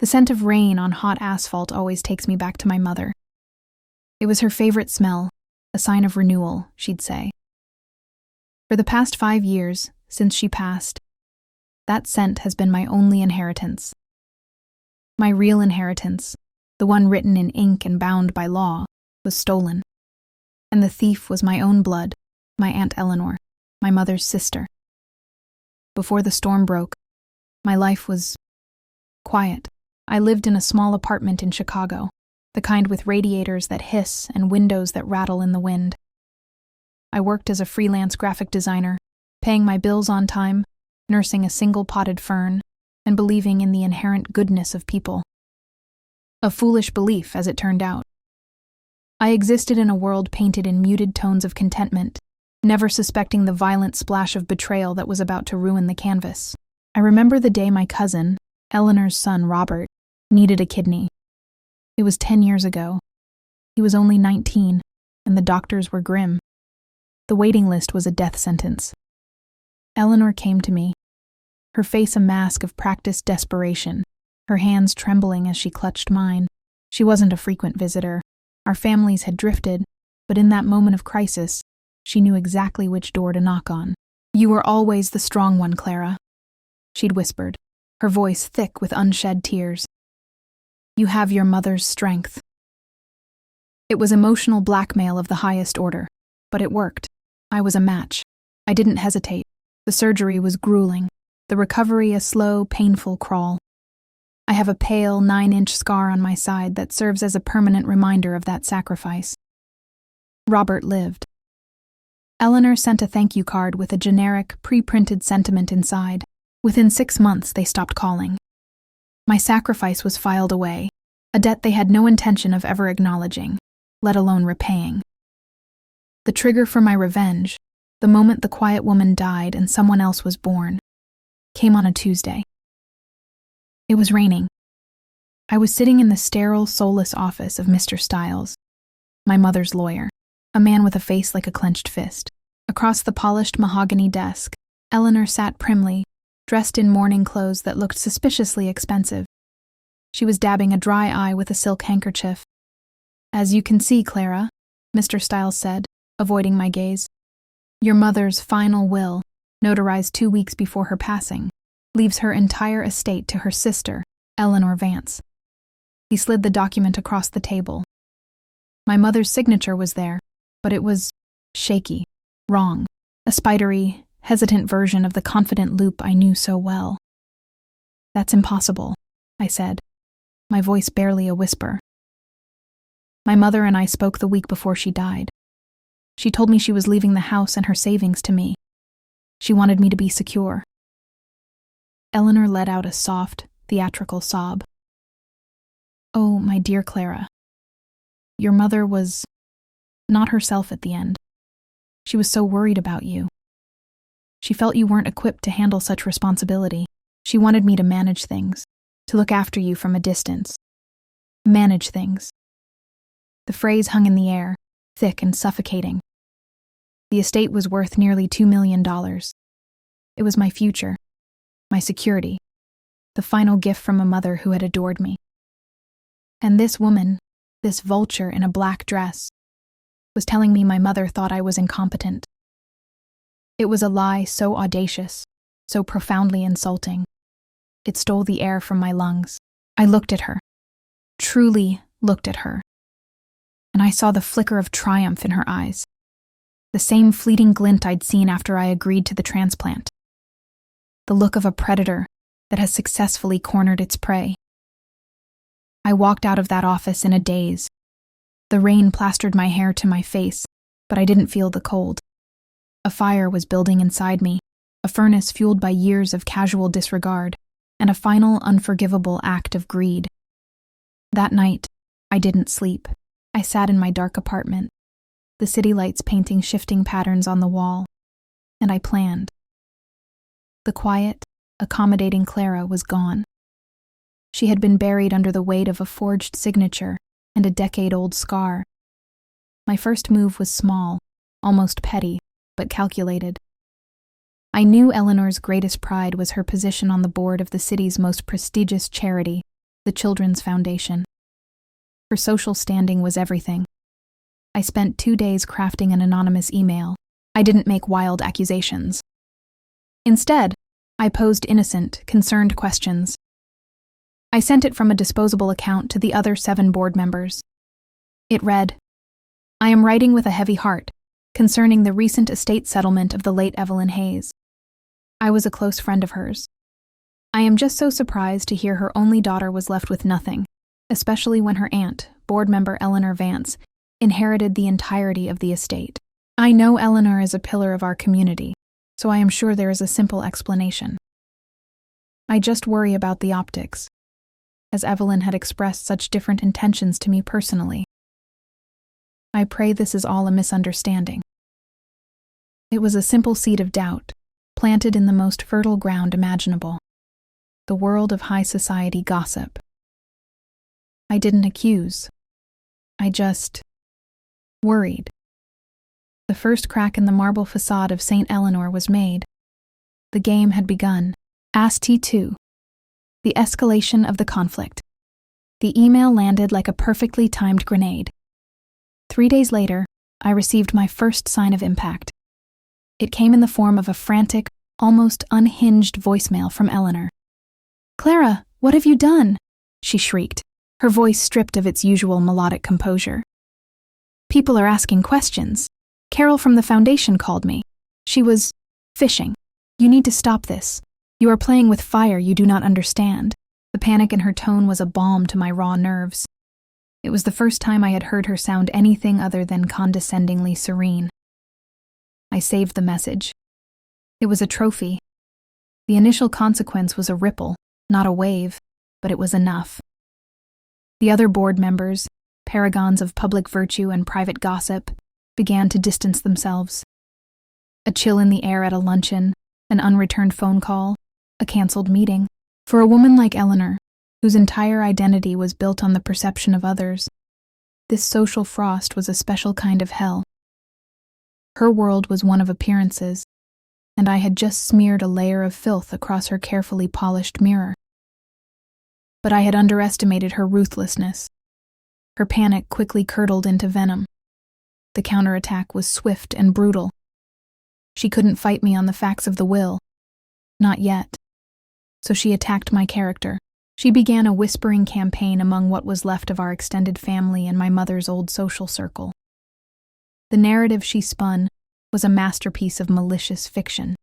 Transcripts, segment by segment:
The scent of rain on hot asphalt always takes me back to my mother. It was her favorite smell, a sign of renewal, she'd say. For the past 5 years, since she passed, that scent has been my only inheritance. My real inheritance, the one written in ink and bound by law, was stolen. And the thief was my own blood, my Aunt Eleanor, my mother's sister. Before the storm broke, my life was quiet. I lived in a small apartment in Chicago, the kind with radiators that hiss and windows that rattle in the wind. I worked as a freelance graphic designer, paying my bills on time, nursing a single potted fern, and believing in the inherent goodness of people. A foolish belief, as it turned out. I existed in a world painted in muted tones of contentment, never suspecting the violent splash of betrayal that was about to ruin the canvas. I remember the day my cousin, Eleanor's son Robert, needed a kidney. It was 10 years ago. He was only 19, and the doctors were grim. The waiting list was a death sentence. Eleanor came to me, her face a mask of practiced desperation, her hands trembling as she clutched mine. She wasn't a frequent visitor. Our families had drifted, but in that moment of crisis, she knew exactly which door to knock on. "You were always the strong one, Clara," she'd whispered, her voice thick with unshed tears. "You have your mother's strength." It was emotional blackmail of the highest order, but it worked. I was a match. I didn't hesitate. The surgery was grueling, the recovery a slow, painful crawl. I have a pale 9-inch scar on my side that serves as a permanent reminder of that sacrifice. Robert lived. Eleanor sent a thank you card with a generic, pre-printed sentiment inside. Within 6 months, they stopped calling. My sacrifice was filed away, a debt they had no intention of ever acknowledging, let alone repaying. The trigger for my revenge, the moment the quiet woman died and someone else was born, came on a Tuesday. It was raining. I was sitting in the sterile, soulless office of Mr. Stiles, my mother's lawyer, a man with a face like a clenched fist. Across the polished mahogany desk, Eleanor sat primly, dressed in mourning clothes that looked suspiciously expensive. She was dabbing a dry eye with a silk handkerchief. "As you can see, Clara," Mr. Stiles said, avoiding my gaze, "your mother's final will, notarized 2 weeks before her passing, leaves her entire estate to her sister, Eleanor Vance." He slid the document across the table. My mother's signature was there, but it was shaky, wrong, a spidery, hesitant version of the confident loop I knew so well. "That's impossible," I said, my voice barely a whisper. My mother and I spoke the week before she died. She told me she was leaving the house and her savings to me. She wanted me to be secure. Eleanor let out a soft, theatrical sob. "Oh, my dear Clara, your mother was not herself at the end. She was so worried about you. She felt you weren't equipped to handle such responsibility. She wanted me to manage things, to look after you from a distance. Manage things." The phrase hung in the air, thick and suffocating. The estate was worth nearly $2 million. It was my future, my security, the final gift from a mother who had adored me. And this woman, this vulture in a black dress, was telling me my mother thought I was incompetent. It was a lie so audacious, so profoundly insulting. It stole the air from my lungs. I looked at her, truly looked at her, and I saw the flicker of triumph in her eyes, the same fleeting glint I'd seen after I agreed to the transplant. The look of a predator that has successfully cornered its prey. I walked out of that office in a daze. The rain plastered my hair to my face, but I didn't feel the cold. A fire was building inside me, a furnace fueled by years of casual disregard, and a final unforgivable act of greed. That night, I didn't sleep. I sat in my dark apartment, the city lights painting shifting patterns on the wall, and I planned. The quiet, accommodating Clara was gone. She had been buried under the weight of a forged signature and a decade-old scar. My first move was small, almost petty, but calculated. I knew Eleanor's greatest pride was her position on the board of the city's most prestigious charity, the Children's Foundation. Her social standing was everything. I spent 2 days crafting an anonymous email. I didn't make wild accusations. Instead, I posed innocent, concerned questions. I sent it from a disposable account to the other 7 board members. It read, "I am writing with a heavy heart concerning the recent estate settlement of the late Evelyn Hayes. I was a close friend of hers. I am just so surprised to hear her only daughter was left with nothing, especially when her aunt, board member Eleanor Vance, inherited the entirety of the estate. I know Eleanor is a pillar of our community, so I am sure there is a simple explanation. I just worry about the optics, as Evelyn had expressed such different intentions to me personally. I pray this is all a misunderstanding." It was a simple seed of doubt, planted in the most fertile ground imaginable, the world of high society gossip. I didn't accuse. I just worried. The first crack in the marble facade of St. Eleanor was made. The game had begun. Ask T2. The escalation of the conflict. The email landed like a perfectly timed grenade. 3 days later, I received my first sign of impact. It came in the form of a frantic, almost unhinged voicemail from Eleanor. "Clara, what have you done?" she shrieked, her voice stripped of its usual melodic composure. "People are asking questions. Carol from the foundation called me. She was fishing. You need to stop this. You are playing with fire you do not understand." The panic in her tone was a balm to my raw nerves. It was the first time I had heard her sound anything other than condescendingly serene. I saved the message. It was a trophy. The initial consequence was a ripple, not a wave, but it was enough. The other board members, paragons of public virtue and private gossip, began to distance themselves. A chill in the air at a luncheon, an unreturned phone call, a canceled meeting. For a woman like Eleanor, whose entire identity was built on the perception of others, this social frost was a special kind of hell. Her world was one of appearances, and I had just smeared a layer of filth across her carefully polished mirror. But I had underestimated her ruthlessness. Her panic quickly curdled into venom. The counterattack was swift and brutal. She couldn't fight me on the facts of the will. Not yet. So she attacked my character. She began a whispering campaign among what was left of our extended family and my mother's old social circle. The narrative she spun was a masterpiece of malicious fiction.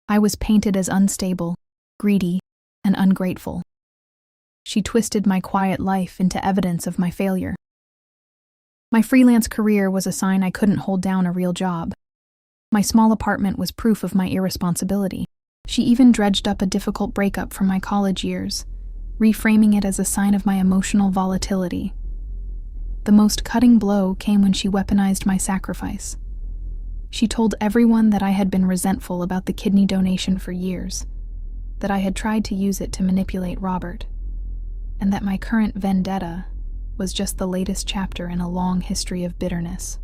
I was painted as unstable, greedy, and ungrateful. She twisted my quiet life into evidence of my failure. My freelance career was a sign I couldn't hold down a real job. My small apartment was proof of my irresponsibility. She even dredged up a difficult breakup from my college years, reframing it as a sign of my emotional volatility. The most cutting blow came when she weaponized my sacrifice. She told everyone that I had been resentful about the kidney donation for years, that I had tried to use it to manipulate Robert, and that my current vendetta was just the latest chapter in a long history of bitterness.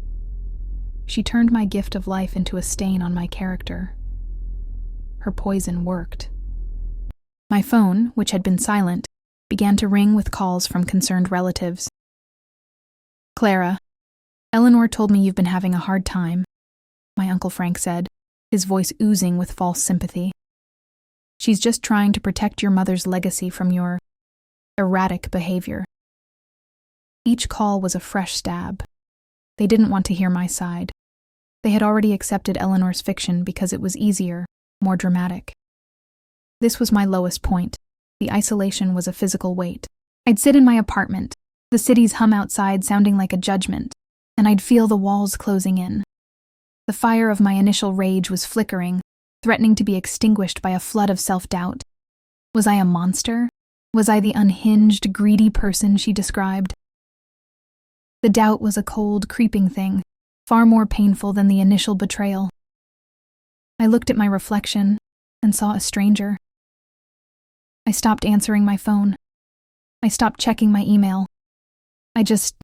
She turned my gift of life into a stain on my character. Her poison worked. My phone, which had been silent, began to ring with calls from concerned relatives. "Clara, Eleanor told me you've been having a hard time," my Uncle Frank said, his voice oozing with false sympathy. "She's just trying to protect your mother's legacy from your erratic behavior." Each call was a fresh stab. They didn't want to hear my side. They had already accepted Eleanor's fiction because it was easier, more dramatic. This was my lowest point. The isolation was a physical weight. I'd sit in my apartment, the city's hum outside sounding like a judgment, and I'd feel the walls closing in. The fire of my initial rage was flickering, threatening to be extinguished by a flood of self-doubt. Was I a monster? Was I the unhinged, greedy person she described? The doubt was a cold, creeping thing, far more painful than the initial betrayal. I looked at my reflection and saw a stranger. I stopped answering my phone. I stopped checking my email. I just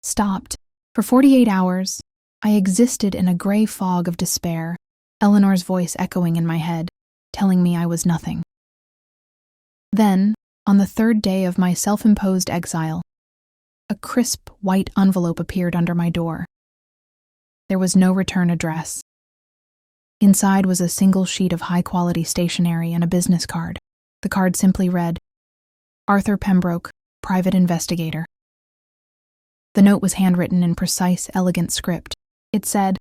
stopped. For 48 hours, I existed in a gray fog of despair, Eleanor's voice echoing in my head, telling me I was nothing. Then, On the third day of my self-imposed exile, a crisp white envelope appeared under my door. There was no return address. Inside was a single sheet of high-quality stationery and a business card. The card simply read, "Arthur Pembroke, Private Investigator." The note was handwritten in precise, elegant script. It said,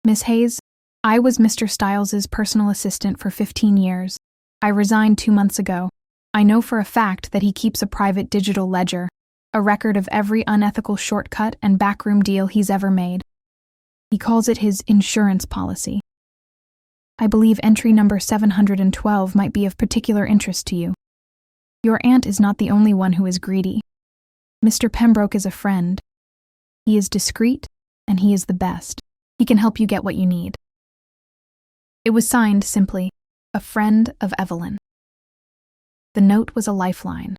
"Miss Hayes, I was Mr. Styles's personal assistant for 15 years. I resigned 2 months ago. I know for a fact that he keeps a private digital ledger, a record of every unethical shortcut and backroom deal he's ever made. He calls it his insurance policy. I believe entry number 712 might be of particular interest to you. Your aunt is not the only one who is greedy. Mr. Pembroke is a friend. He is discreet, and he is the best. He can help you get what you need." It was signed simply, "A Friend of Evelyn." The note was a lifeline,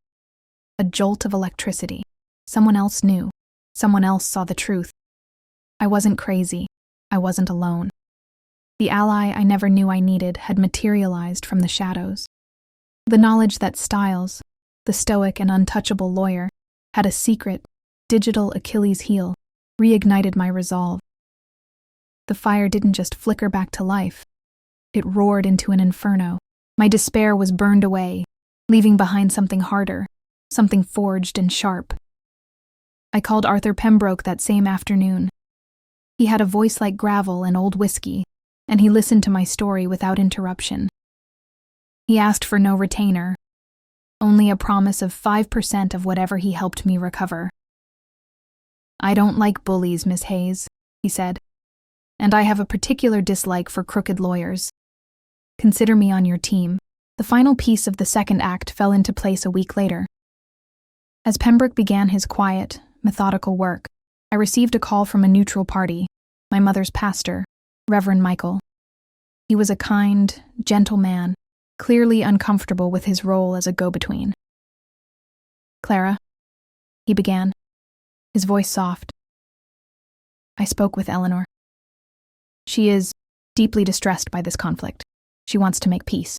a jolt of electricity. Someone else knew. Someone else saw the truth. I wasn't crazy. I wasn't alone. The ally I never knew I needed had materialized from the shadows. The knowledge that Styles, the stoic and untouchable lawyer, had a secret, digital Achilles heel, reignited my resolve. The fire didn't just flicker back to life. It roared into an inferno. My despair was burned away, leaving behind something harder, something forged and sharp. I called Arthur Pembroke that same afternoon. He had a voice like gravel and old whiskey, and he listened to my story without interruption. He asked for no retainer, only a promise of 5% of whatever he helped me recover. "I don't like bullies, Miss Hayes," he said, "and I have a particular dislike for crooked lawyers. Consider me on your team." The final piece of the second act fell into place a week later. As Pembroke began his quiet, methodical work, I received a call from a neutral party, my mother's pastor, Reverend Michael. He was a kind, gentle man, clearly uncomfortable with his role as a go-between. "Clara," he began, his voice soft. "I spoke with Eleanor. She is deeply distressed by this conflict. She wants to make peace."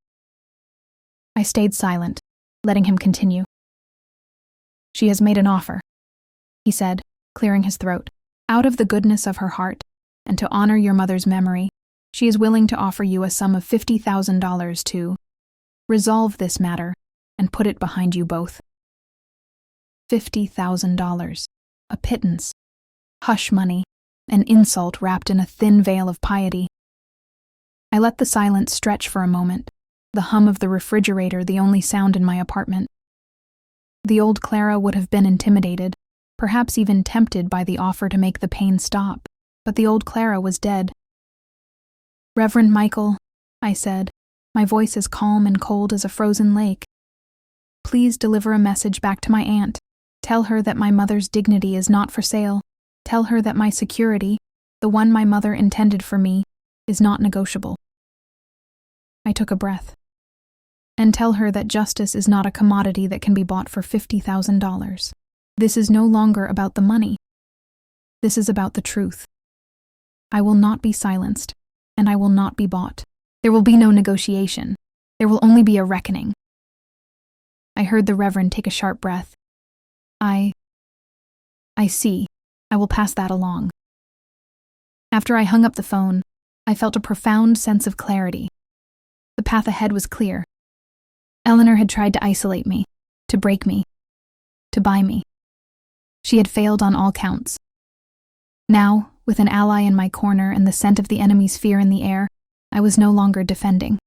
I stayed silent, letting him continue. "She has made an offer," he said, clearing his throat. "Out of the goodness of her heart, and to honor your mother's memory, she is willing to offer you a sum of $50,000 to resolve this matter and put it behind you both." $50,000. A pittance. Hush money. An insult wrapped in a thin veil of piety. I let the silence stretch for a moment, the hum of the refrigerator the only sound in my apartment. The old Clara would have been intimidated, perhaps even tempted by the offer to make the pain stop, but the old Clara was dead. "Reverend Michael," I said, my voice as calm and cold as a frozen lake, "please deliver a message back to my aunt. Tell her that my mother's dignity is not for sale. Tell her that my security, the one my mother intended for me, is not negotiable." I took a breath. "And tell her that justice is not a commodity that can be bought for $50,000. This is no longer about the money. This is about the truth. I will not be silenced, and I will not be bought. There will be no negotiation. There will only be a reckoning." I heard the Reverend take a sharp breath. I see. I will pass that along." After I hung up the phone, I felt a profound sense of clarity. The path ahead was clear. Eleanor had tried to isolate me, to break me, to buy me. She had failed on all counts. Now, with an ally in my corner and the scent of the enemy's fear in the air, I was no longer defending.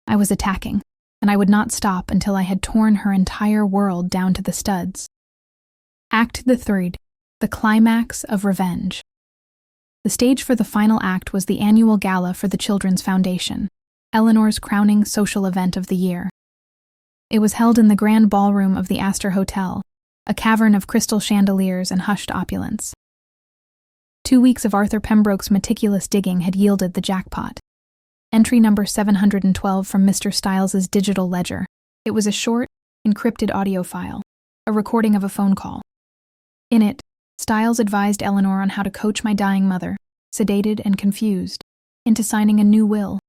I was attacking, and I would not stop until I had torn her entire world down to the studs. Act the third, the climax of revenge. The stage for the final act was the annual Gala for the Children's Foundation, Eleanor's crowning social event of the year. It was held in the grand ballroom of the Astor Hotel, a cavern of crystal chandeliers and hushed opulence. 2 weeks of Arthur Pembroke's meticulous digging had yielded the jackpot. Entry number 712 from Mr. Styles's digital ledger. It was a short, encrypted audio file, a recording of a phone call. In it, Styles advised Eleanor on how to coach my dying mother, sedated and confused, into signing a new will.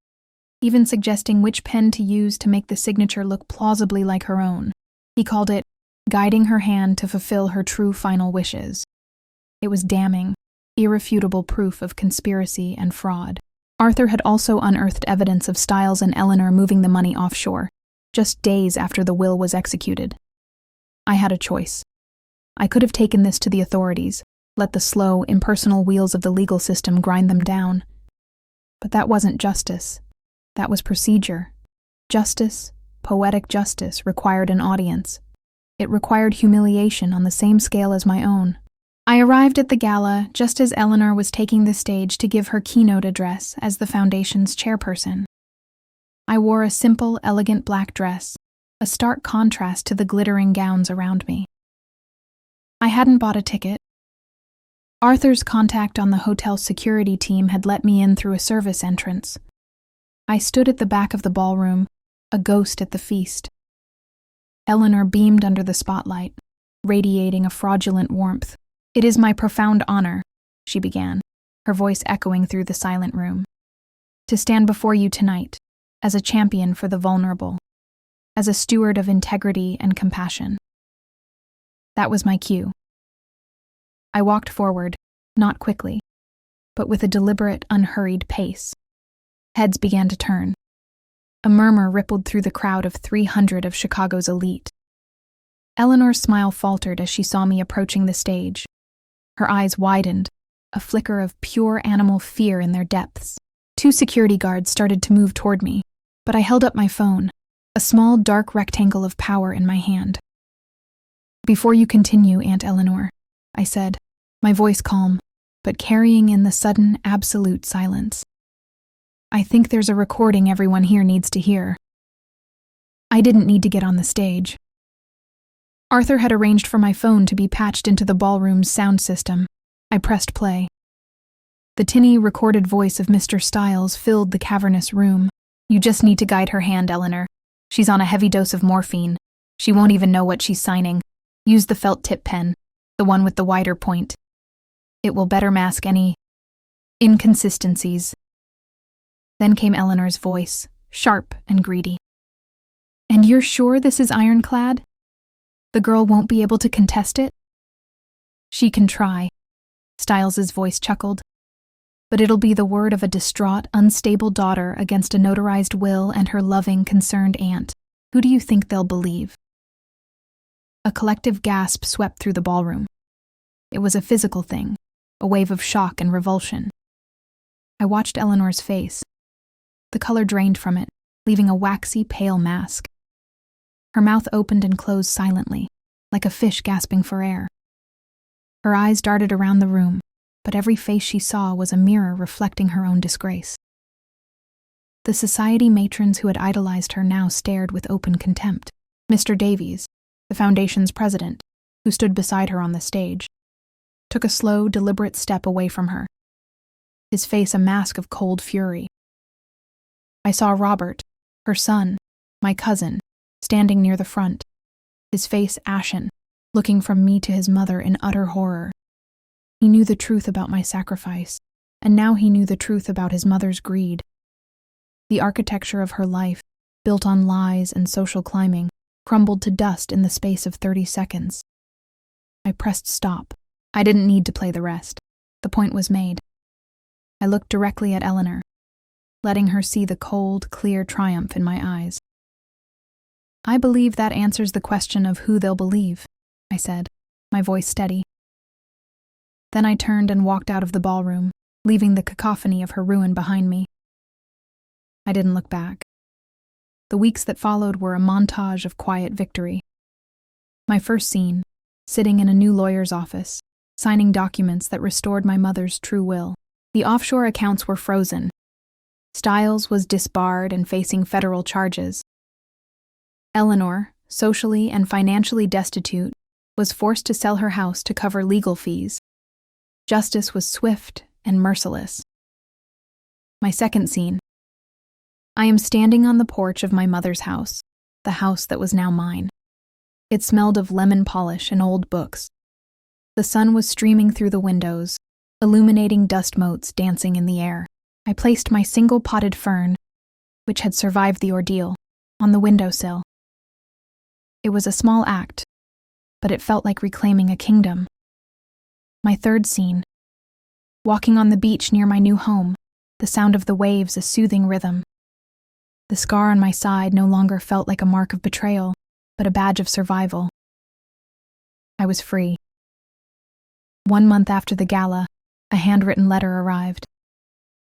even suggesting which pen to use to make the signature look plausibly like her own. He called it guiding her hand to fulfill her true final wishes. It was damning, irrefutable proof of conspiracy and fraud. Arthur had also unearthed evidence of Styles and Eleanor moving the money offshore, just days after the will was executed. I had a choice. I could have taken this to the authorities, let the slow, impersonal wheels of the legal system grind them down. But that wasn't justice. That was procedure. Justice, poetic justice, required an audience. It required humiliation on the same scale as my own. I arrived at the gala just as Eleanor was taking the stage to give her keynote address as the foundation's chairperson. I wore a simple, elegant black dress, a stark contrast to the glittering gowns around me. I hadn't bought a ticket. Arthur's contact on the hotel security team had let me in through a service entrance. I stood at the back of the ballroom, a ghost at the feast. Eleanor beamed under the spotlight, radiating a fraudulent warmth. "It is my profound honor," she began, her voice echoing through the silent room, "to stand before you tonight as a champion for the vulnerable, as a steward of integrity and compassion." That was my cue. I walked forward, not quickly, but with a deliberate, unhurried pace. Heads began to turn. A murmur rippled through the crowd of 300 of Chicago's elite. Eleanor's smile faltered as she saw me approaching the stage. Her eyes widened, a flicker of pure animal fear in their depths. 2 security guards started to move toward me, but I held up my phone, a small, dark rectangle of power in my hand. "Before you continue, Aunt Eleanor," I said, my voice calm, but carrying in the sudden, absolute silence. "I think there's a recording everyone here needs to hear." I didn't need to get on the stage. Arthur had arranged for my phone to be patched into the ballroom's sound system. I pressed play. The tinny, recorded voice of Mr. Styles filled the cavernous room. "You just need to guide her hand, Eleanor. She's on a heavy dose of morphine. She won't even know what she's signing. Use the felt tip pen, the one with the wider point. It will better mask any inconsistencies." Then came Eleanor's voice, sharp and greedy. "And you're sure this is ironclad? The girl won't be able to contest it?" "She can try," Styles's voice chuckled. "But it'll be the word of a distraught, unstable daughter against a notarized will and her loving, concerned aunt. Who do you think they'll believe?" A collective gasp swept through the ballroom. It was a physical thing, a wave of shock and revulsion. I watched Eleanor's face. The color drained from it, leaving a waxy, pale mask. Her mouth opened and closed silently, like a fish gasping for air. Her eyes darted around the room, but every face she saw was a mirror reflecting her own disgrace. The society matrons who had idolized her now stared with open contempt. Mr. Davies, the foundation's president, who stood beside her on the stage, took a slow, deliberate step away from her, his face a mask of cold fury. I saw Robert, her son, my cousin, standing near the front, his face ashen, looking from me to his mother in utter horror. He knew the truth about my sacrifice, and now he knew the truth about his mother's greed. The architecture of her life, built on lies and social climbing, crumbled to dust in the space of 30 seconds. I pressed stop. I didn't need to play the rest. The point was made. I looked directly at Eleanor, letting her see the cold, clear triumph in my eyes. "I believe that answers the question of who they'll believe," I said, my voice steady. Then I turned and walked out of the ballroom, leaving the cacophony of her ruin behind me. I didn't look back. The weeks that followed were a montage of quiet victory. My first scene, sitting in a new lawyer's office, signing documents that restored my mother's true will. The offshore accounts were frozen. Styles was disbarred and facing federal charges. Eleanor, socially and financially destitute, was forced to sell her house to cover legal fees. Justice was swift and merciless. My second scene. I am standing on the porch of my mother's house, the house that was now mine. It smelled of lemon polish and old books. The sun was streaming through the windows, illuminating dust motes dancing in the air. I placed my single potted fern, which had survived the ordeal, on the windowsill. It was a small act, but it felt like reclaiming a kingdom. My third scene. Walking on the beach near my new home, the sound of the waves a soothing rhythm. The scar on my side no longer felt like a mark of betrayal, but a badge of survival. I was free. 1 month after the gala, a handwritten letter arrived.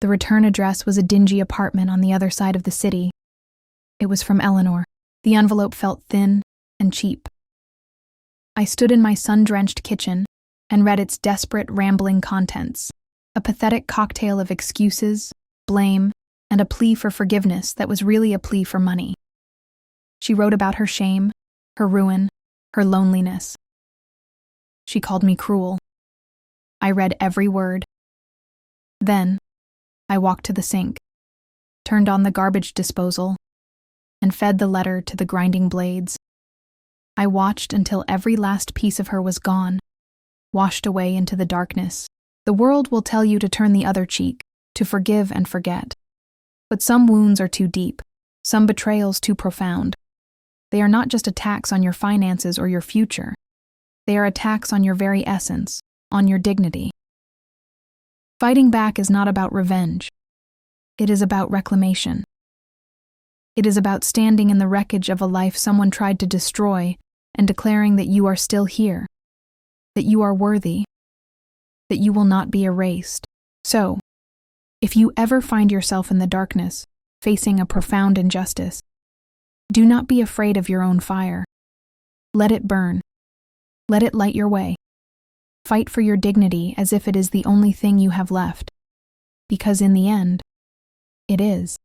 The return address was a dingy apartment on the other side of the city. It was from Eleanor. The envelope felt thin and cheap. I stood in my sun-drenched kitchen and read its desperate, rambling contents, a pathetic cocktail of excuses, blame, and a plea for forgiveness that was really a plea for money. She wrote about her shame, her ruin, her loneliness. She called me cruel. I read every word. Then, I walked to the sink, turned on the garbage disposal, and fed the letter to the grinding blades. I watched until every last piece of her was gone, washed away into the darkness. The world will tell you to turn the other cheek, to forgive and forget. But some wounds are too deep, some betrayals too profound. They are not just attacks on your finances or your future. They are attacks on your very essence, on your dignity. Fighting back is not about revenge. It is about reclamation. It is about standing in the wreckage of a life someone tried to destroy and declaring that you are still here, that you are worthy, that you will not be erased. So, if you ever find yourself in the darkness, facing a profound injustice, do not be afraid of your own fire. Let it burn. Let it light your way. Fight for your dignity as if it is the only thing you have left, because in the end, it is.